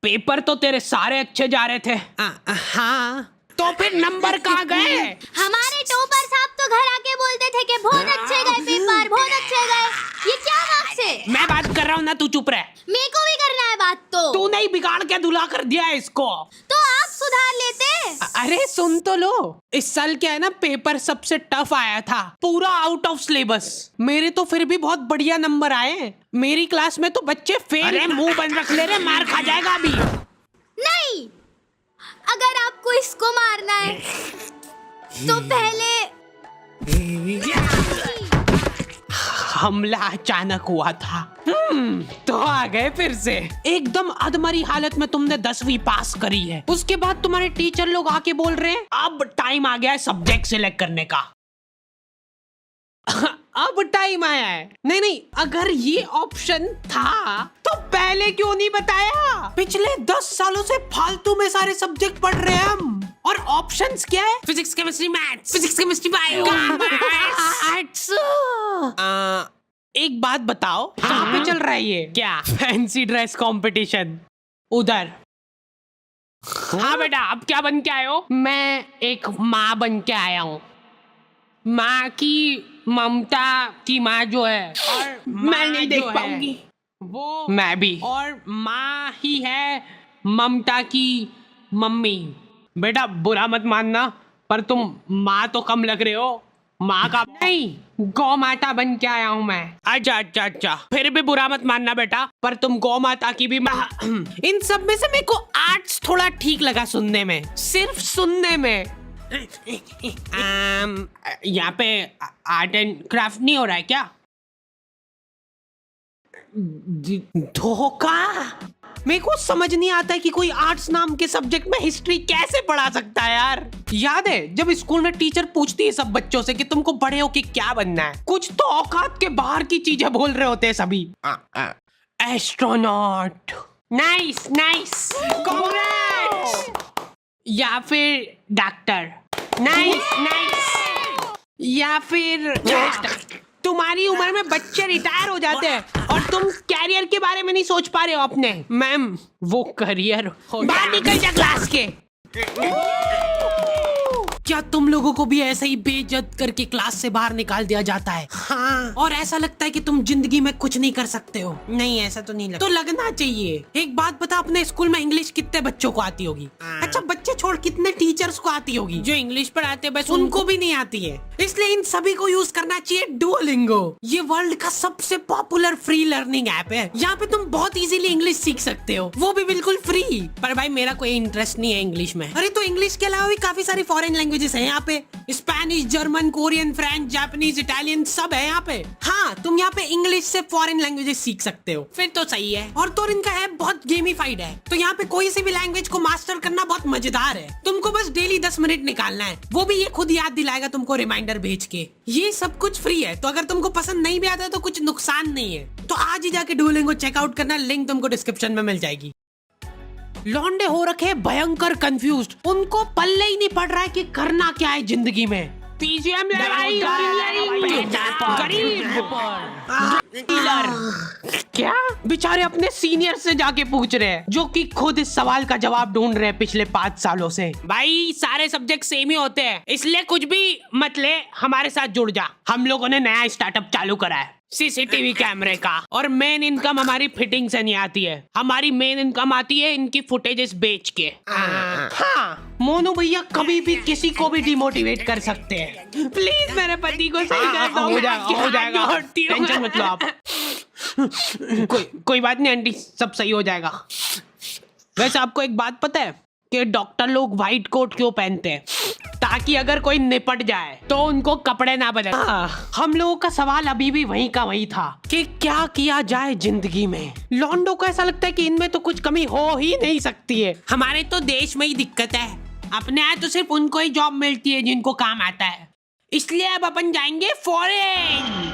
Paper तो तेरे सारे अच्छे जा रहे थे। हाँ, तो फिर नंबर कहाँ गए? हमारे टॉपर साहब तो घर आके बोलते थे कि बहुत अच्छे गए पेपर, बहुत अच्छे गए। ये क्या मार्क्स है? मैं बात कर रहा हूँ ना, तू चुप रह। मेरे को भी करना है बात तो। तू नहीं, बिगाड़ के धुला कर दिया है इसको। तो आप सुधार लेते। अरे सुन तो लो, इस साल क्या है ना, पेपर सबसे टफ आया था, पूरा आउट ऑफ सिलेबस। मेरे तो फिर भी बहुत बढ़िया नंबर आए। मेरी क्लास में तो बच्चे फेल। अरे मुंह बंद रख ले रे, मार खा जाएगा अभी। नहीं, अगर आपको इसको मारना है तो पहले हमला अचानक हुआ था। तो आ गए फिर से। एकदम अधमरी हालत में तुमने 10वीं पास करी है, उसके बाद तुम्हारे टीचर लोग आके बोल रहे हैं अब टाइम आ गया है सब्जेक्ट सिलेक्ट करने का। अब टाइम आया है। नहीं, अगर ये ऑप्शन था तो पहले क्यों नहीं बताया? पिछले 10 सालों से फालतू में सारे सब्जेक्ट पढ़ रहे हैं हम। और ऑप्शंस क्या है? Physics, chemistry, maths, physics, chemistry, bio, arts. एक बात बताओ, कहाँ पे चल रहा है ये? क्या फैंसी ड्रेस कंपटीशन? उधर। हाँ बेटा, अब क्या बन के आए हो? मैं एक माँ बन के आया हूँ। माँ की ममता की माँ जो है, और मैं नहीं देख पाऊंगी वो। मैं भी। और माँ ही है ममता की मम्मी। बेटा बुरा मत मानना, पर तुम माँ तो कम लग रहे हो। माँ का नहीं, गौ माता बन के आया हूँ मैं। अच्छा, फिर भी बुरा मत मानना बेटा, पर तुम गौ माता की भी माँ। इन सब में से मेरे को आर्ट्स थोड़ा ठीक लगा सुनने में, सिर्फ सुनने में। यहाँ पे आर्ट एंड क्राफ्ट नहीं हो रहा है क्या? धोखा। मेरे को समझ नहीं आता है कि कोई आर्ट्स नाम के सब्जेक्ट में हिस्ट्री कैसे पढ़ा सकता है यार। याद है जब स्कूल में टीचर पूछती है सब बच्चों से कि तुमको बड़े होके क्या बनना है, कुछ तो औकात के बाहर की चीजें बोल रहे होते हैं सभी। एस्ट्रोनॉट। Nice, congrats. या फिर डॉक्टर। नाइस। या फिर तुम्हारी उम्र में बच्चे रिटायर हो जाते हैं और तुम कैरियर के बारे में नहीं सोच पा रहे हो अपने। मैम, वो करियर बाहर निकल जा क्लास के। क्या तुम लोगों को भी ऐसा ही बेइज्जत करके क्लास से बाहर निकाल दिया जाता है? हाँ। और ऐसा लगता है कि तुम जिंदगी में कुछ नहीं कर सकते हो? नहीं, ऐसा तो नहीं लगता। तो लगना चाहिए। एक बात बता, अपने स्कूल में इंग्लिश कितने बच्चों को आती होगी? अच्छा, बच्चे छोड़, कितने टीचर्स को आती होगी? जो इंग्लिश पढ़ाते हैं बस उनको भी नहीं आती है। इसलिए इन सभी को यूज करना चाहिए डुओलिंगो। ये वर्ल्ड का सबसे पॉपुलर फ्री लर्निंग ऐप है। यहाँ पे तुम बहुत इजीली इंग्लिश सीख सकते हो, वो भी बिल्कुल फ्री। पर भाई मेरा कोई इंटरेस्ट नहीं है इंग्लिश में। अरे तो इंग्लिश के अलावा भी काफी सारी फॉरेन लैंग्वेजेस है यहाँ पे। Spanish, German, Korean, French, Japanese, Italian सब है यहाँ पे। हाँ, तुम यहाँ पे इंग्लिश से फॉरेन लैंग्वेजेस सीख सकते हो। फिर तो सही है। और तो इनका ऐप बहुत गेमिफाइड है, तो यहाँ पे कोई सी भी लैंग्वेज को मास्टर करना बहुत मजेदार है। तुमको बस डेली 10 मिनट निकालना है, वो भी ये खुद याद दिलाएगा तुमको रिमाइंडर भेज के। ये सब कुछ फ्री है, तो अगर तुमको पसंद नहीं भी आता है तो कुछ नुकसान नहीं है। तो आज ही जाके डुओलिंगो चेकआउट करना, लिंक तुमको डिस्क्रिप्शन में मिल जाएगी। लौंडे हो रखे भयंकर कंफ्यूज्ड, उनको पल्ले ही नहीं पड़ रहा है कि करना क्या है जिंदगी में। पीजीएम लड़ाई, क्या बेचारे अपने सीनियर से जाके पूछ रहे हैं, जो कि खुद इस सवाल का जवाब ढूंढ रहे हैं पिछले 5 सालों से। भाई सारे सब्जेक्ट सेम ही होते हैं, इसलिए कुछ भी मत ले, हमारे साथ जुड़ जा। हम लोगों ने नया स्टार्टअप चालू करा है, सीसीटीवी कैमरे का। और मेन इनकम हमारी फिटिंग से नहीं आती है, हमारी मेन इनकम आती है इनकी फुटेजेस बेच के। हाँ, मोनू भैया कभी भी किसी को भी डिमोटिवेट कर सकते हैं। प्लीज मेरे पति को सही कर दो। हो जाएगा, टेंशन मत लो आप। कोई बात नहीं आंटी, सब सही हो जाएगा। वैसे आपको एक बात पता है कि डॉक्टर लोग व्हाइट कोट क्यों पहनते हैं? ताकि अगर कोई निपट जाए तो उनको कपड़े ना बदले। हम लोगों का सवाल अभी भी वहीं का वहीं था कि क्या किया जाए जिंदगी में। लॉन्डो को ऐसा लगता है कि इनमें तो कुछ कमी हो ही नहीं सकती है। हमारे तो देश में ही दिक्कत है, अपने यहाँ तो सिर्फ उनको ही जॉब मिलती है जिनको काम आता है। इसलिए अब अपन जाएंगे फॉरेन।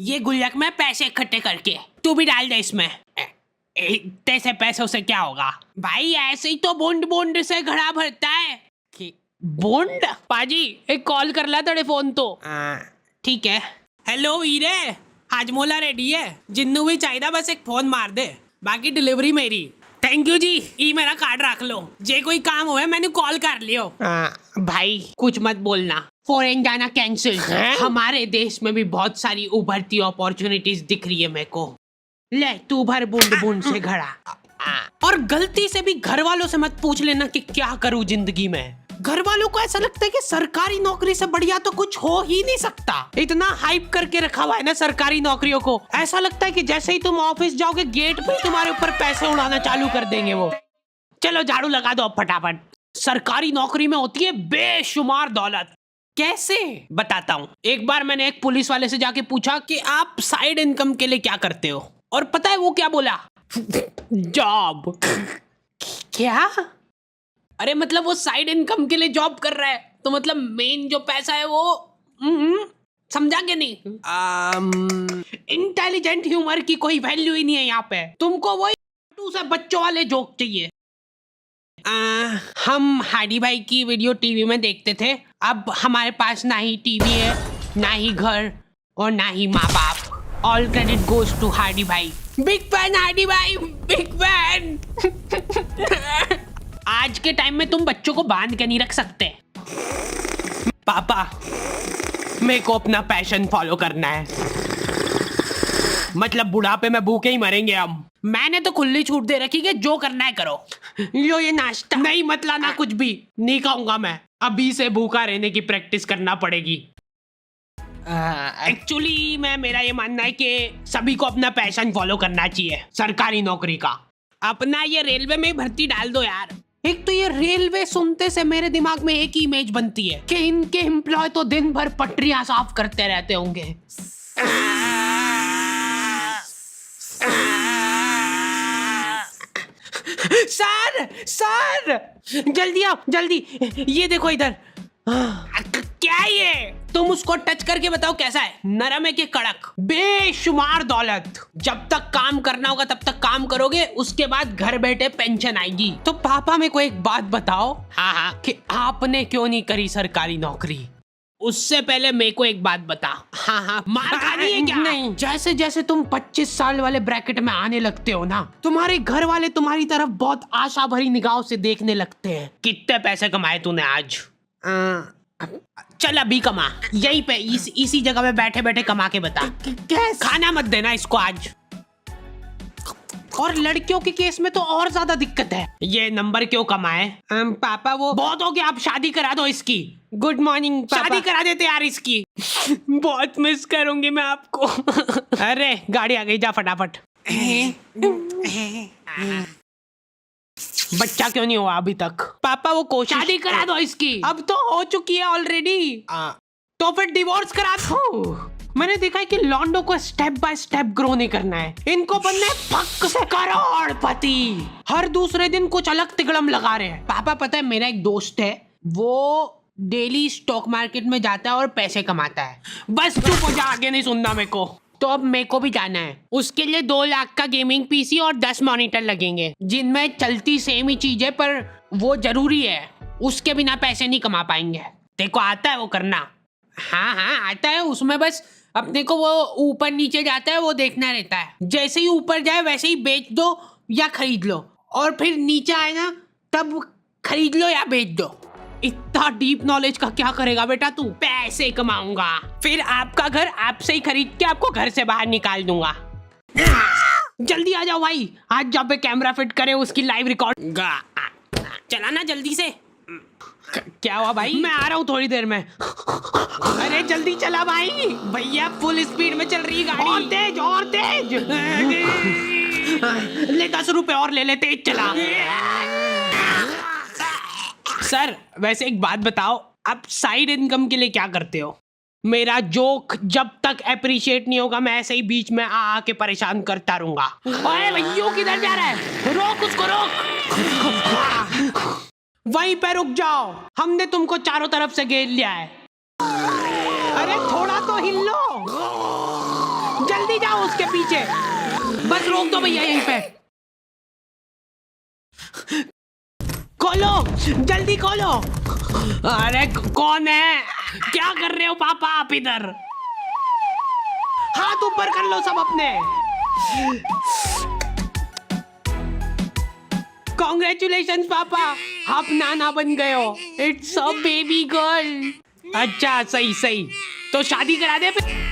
ये गुल्लक में पैसे इकट्ठे करके तू भी डाल दे इसमें। इतने पैसों से क्या होगा भाई, ऐसे ही तो बॉन्ड से घड़ा भरता है। बॉन्ड? पाजी एक कॉल कर ला तेरे फोन तो। ठीक है। हेलो वीरे, हाजमोला रेडी है, जिन्नू भी चाहिए बस एक फोन मार दे, बाकी डिलीवरी मेरी। थैंक यू जी, ये मेरा कार्ड रख लो, जे कोई काम हुए मैंने कॉल कर लियो। भाई कुछ मत बोलना, फॉरेन जाना कैंसिल। हमारे देश में भी बहुत सारी उभरती अपॉर्चुनिटीज दिख रही है मेरे को। ले तू भर बूंद बूंद से घड़ा। और गलती से भी घर वालों से मत पूछ लेना कि क्या करूं जिंदगी में। घर वालों को ऐसा लगता है कि सरकारी नौकरी से बढ़िया तो कुछ हो ही नहीं सकता। इतना हाइप करके रखा हुआ है ना सरकारी नौकरियों को, ऐसा लगता है कि जैसे ही तुम ऑफिस जाओगे गेट पे तुम्हारे ऊपर पैसे उड़ाना चालू कर देंगे वो। चलो झाड़ू लगा दो अब फटाफट। सरकारी नौकरी में होती है बेशुमार दौलत। कैसे बताता हूँ। एक बार मैंने एक पुलिस वाले से जाके पूछा कि आप साइड इनकम के लिए क्या करते हो, और पता है वो क्या बोला? जॉब। क्या? अरे मतलब वो साइड इनकम के लिए जॉब कर रहा है, तो मतलब मेन जो पैसा है वो समझा के नहीं? इंटेलिजेंट ह्यूमर की कोई वैल्यू ही नहीं है यहाँ पे। तुमको वही से बच्चों वाले जोक चाहिए। हम हाडी भाई की वीडियो टीवी में देखते थे, अब हमारे पास ना ही टीवी है, ना ही घर, और ना ही माँ बाप। ऑल क्रेडिट गोज टू हाडी भाई। बिग फैन हाडी भाई, बिग फैन। आज के टाइम में तुम बच्चों को बांध के नहीं रख सकते। पापा मेरे को अपना पैशन फॉलो करना है, मतलब बुढ़ापे में भूखे ही मरेंगे हम। मैंने तो खुली छूट दे रखी कि जो करना है करो। लो ये नाश्ता। नहीं मत लाना, कुछ भी नहीं खाऊंगा मैं, अभी से भूखा रहने की प्रैक्टिस करना पड़ेगी। एक्चुअली मेरा ये मानना है कि सभी को अपना पैशन फॉलो करना चाहिए सरकारी नौकरी का। अपना ये रेलवे में भर्ती डाल दो यार। एक तो ये रेलवे सुनते से मेरे दिमाग में एक ही इमेज बनती है कि इनके एम्प्लॉय तो दिन भर पटरियां साफ करते रहते होंगे। सर सर जल्दी आओ जल्दी, ये देखो इधर। क्या ये? तुम उसको टच करके बताओ कैसा है, नरम है कि कड़क? बेशुमार दौलत। जब तक काम करना होगा तब तक काम करोगे, उसके बाद घर बैठे पेंशन आएगी। तो पापा मेरे को एक बात बताओ, हाँ कि आपने क्यों नहीं करी सरकारी नौकरी? उससे पहले मेरे को एक बात बता। हाँ मार खानी है क्या? नहीं, जैसे जैसे तुम 25 साल वाले ब्रैकेट में आने लगते हो ना, तुम्हारे घर वाले तुम्हारी तरफ बहुत आशा भरी निगाहों से देखने लगते हैं। कितने पैसे कमाए तूने आज? चल अभी कमा, यहीं पे इसी जगह पे बैठे बैठे कमा के बता। खाना मत देना इसको आज। और लड़कियों के केस में तो और ज्यादा दिक्कत है। ये नंबर क्यों कमाए? पापा वो बहुत हो गया, आप शादी करा दो इसकी। गुड मॉर्निंग पापा। शादी करा देते यार इसकी। बहुत मिस करूंगी मैं आपको। अरे गाड़ी आ गई, जा फटाफट। बच्चा क्यों नहीं हुआ अभी तक? पापा वो कोशिश। शादी करा दो इसकी। अब तो हो चुकी है ऑलरेडी। तो फिर डिवोर्स करा दो। मैंने देखा है कि लॉन्डो को स्टेप बाय स्टेप ग्रो नहीं करना है, इनको बनना है फक से करोड़पति। हर दूसरे दिन कुछ अलग तिगड़म लगा रहे हैं। पापा पता है मेरा एक दोस्त है, वो डेली स्टॉक मार्केट में जाता है और पैसे कमाता है। बस चुप हो जा, आगे नहीं सुनना मेरे को। तो अब मेरे को भी जाना है, उसके लिए 2 लाख का गेमिंग पीसी और 10 मॉनिटर लगेंगे, जिनमें चलती सेम ही चीज है, पर वो जरूरी है, उसके बिना पैसे नहीं कमा पाएंगे। देखो आता है वो करना? हाँ आता है, उसमें बस अपने को वो ऊपर नीचे जाता है वो देखना रहता है। जैसे ही ऊपर जाए वैसे ही बेच दो या खरीद लो, और फिर नीचे आए ना तब खरीद लो या बेच दो। इतना डीप नॉलेज का क्या करेगा बेटा तू? पैसे कमाऊंगा, फिर आपका घर आपसे ही खरीद के आपको घर से बाहर निकाल दूंगा। जल्दी आ जाओ भाई, आज जहाँ पे कैमरा फिट करे उसकी लाइव रिकॉर्ड। चला ना जल्दी से। क्या हुआ भाई? मैं आ रहा हूँ थोड़ी देर में। अरे जल्दी चला भाई, भैया फुल स्पीड में चल रही गाड़ी। और तेज और तेज। ले 10 रुपए और ले ले, तेज चला। सर वैसे एक बात बताओ, आप साइड इनकम के लिए क्या करते हो? मेरा जोक जब तक अप्रिशिएट नहीं होगा मैं ऐसे ही बीच में आके परेशान करता रहूंगा। ओए भैया किधर जा रहा है? रोक उसको, रोक। वहीं पे रुक जाओ, हमने तुमको चारों तरफ से घेर लिया है। अरे थोड़ा तो हिल लो, जल्दी जाओ उसके पीछे। बस रोक दो भैया यहीं पे। खोलो जल्दी खोलो। अरे कौन है? क्या कर रहे हो पापा आप इधर? हाथ ऊपर कर लो सब अपने। कॉन्ग्रेचुलेशंस पापा, आप नाना बन गए हो। It's a baby girl. अच्छा सही सही, तो शादी करा दे फिर।